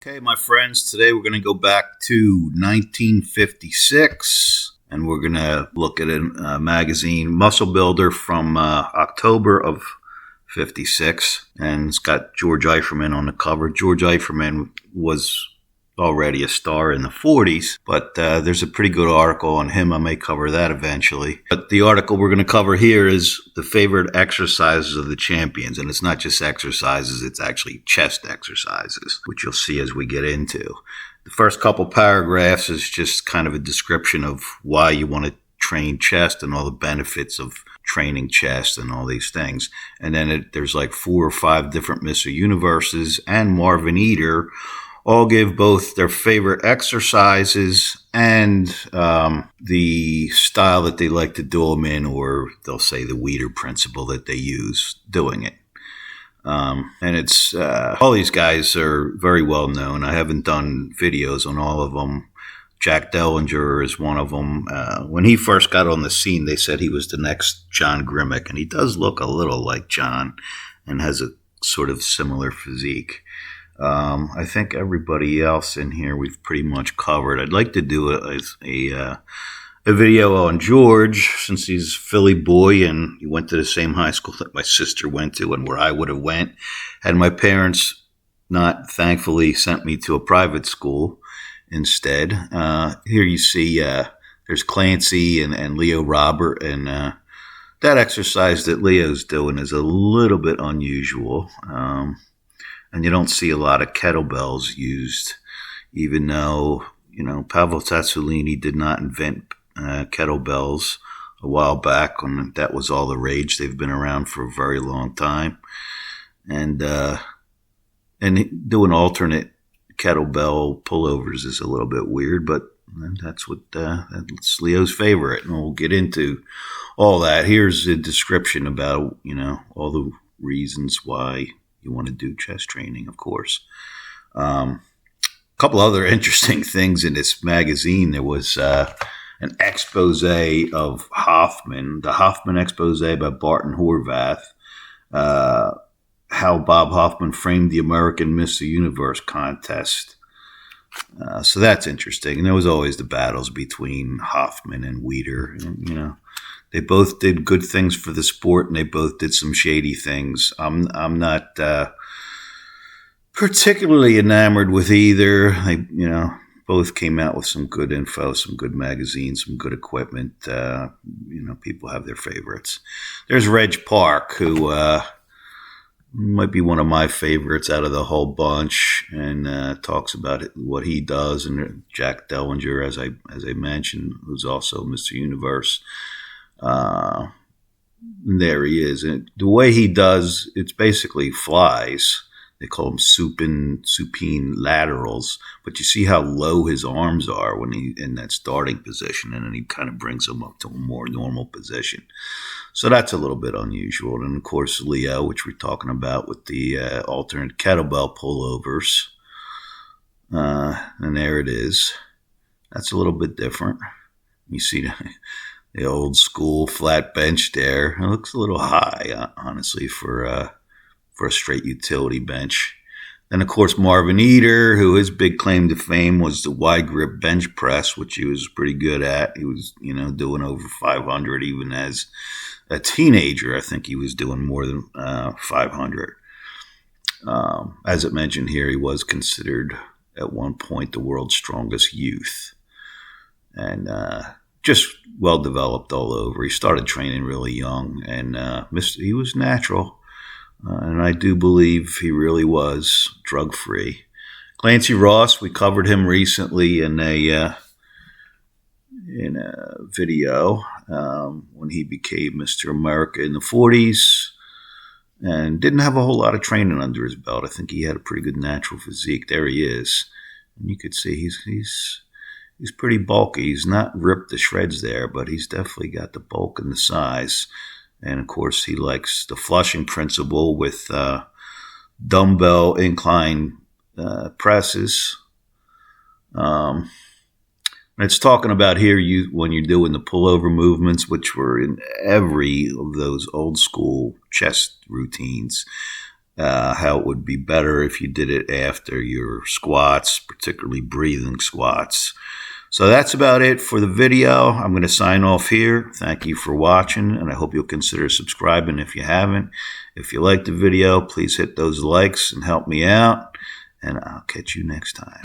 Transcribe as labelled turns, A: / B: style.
A: Okay, my friends, today we're going to go back to 1956 and we're going to look at a magazine, Muscle Builder, from October of 56, and it's got George Eifferman on the cover. George Eifferman was already a star in the 40s, but there's a pretty good article on him. I may cover that eventually. But the article we're going to cover here is the favorite exercises of the champions. And it's not just exercises, it's actually chest exercises, which you'll see as we get into. The first couple paragraphs is just kind of a description of why you want to train chest and all the benefits of training chest and all these things. And then there's like 4 or 5 different Mr. Universes and Marv Eder all give both their favorite exercises and the style that they like to do them in, or they'll say the Eder principle that they use doing it. And it's all these guys are very well known. I haven't done videos on all of them. Jack Delinger is one of them. When he first got on the scene, they said he was the next John Grimmick, and he does look a little like John and has a sort of similar physique. I think everybody else in here we've pretty much covered. I'd like to do a video on George, since he's a Philly boy and he went to the same high school that my sister went to and where I would have went. Had my parents not thankfully sent me to a private school instead. Here you see there's Clancey and Leo Robert, and that exercise that Leo's doing is a little bit unusual. And you don't see a lot of kettlebells used, even though, Pavel Tsatsouline did not invent kettlebells a while back when that was all the rage. They've been around for a very long time. And doing alternate kettlebell pullovers is a little bit weird, but that's Leo's favorite. And we'll get into all that. Here's a description about, all the reasons why you want to do chest training, of course. A couple other interesting things in this magazine. There was an expose of Hoffman, the Hoffman expose by Barton Horvath, how Bob Hoffman framed the American Mr. Universe contest. So that's interesting. And there was always the battles between Hoffman and Eder. And, they both did good things for the sport, and they both did some shady things. I'm not particularly enamored with either. Both came out with some good info, some good magazines, some good equipment. People have their favorites. There's Reg Park, who might be one of my favorites out of the whole bunch, and talks about what he does. And Jack Delinger, as I mentioned, who's also Mr. Universe. There he is. And the way he does, it's basically flies. They call them supine laterals. But you see how low his arms are when he's in that starting position, and then he kind of brings them up to a more normal position. So that's a little bit unusual. And, of course, Leo, which we're talking about with the alternate kettlebell pullovers. And there it is. That's a little bit different. You see the old school flat bench there. It looks a little high, honestly, for a straight utility bench. Then, of course, Marv Eder, who his big claim to fame was the wide grip bench press, which he was pretty good at. He was, doing over 500 even as a teenager. I think he was doing more than 500. As it mentioned here, he was considered at one point the world's strongest youth. And just well developed all over. He started training really young, and he was natural. And I do believe he really was drug-free. Clancey Ross, we covered him recently in a video when he became Mr. America in the 40s, and didn't have a whole lot of training under his belt. I think he had a pretty good natural physique. There he is. And you could see he's pretty bulky. He's not ripped to shreds there, but he's definitely got the bulk and the size. And, of course, he likes the flushing principle with dumbbell incline presses. It's talking about here when you're doing the pullover movements, which were in every of those old school chest routines. how it would be better if you did it after your squats, particularly breathing squats. So that's about it for the video. I'm going to sign off here. Thank you for watching, and I hope you'll consider subscribing if you haven't. If you liked the video, please hit those likes and help me out, and I'll catch you next time.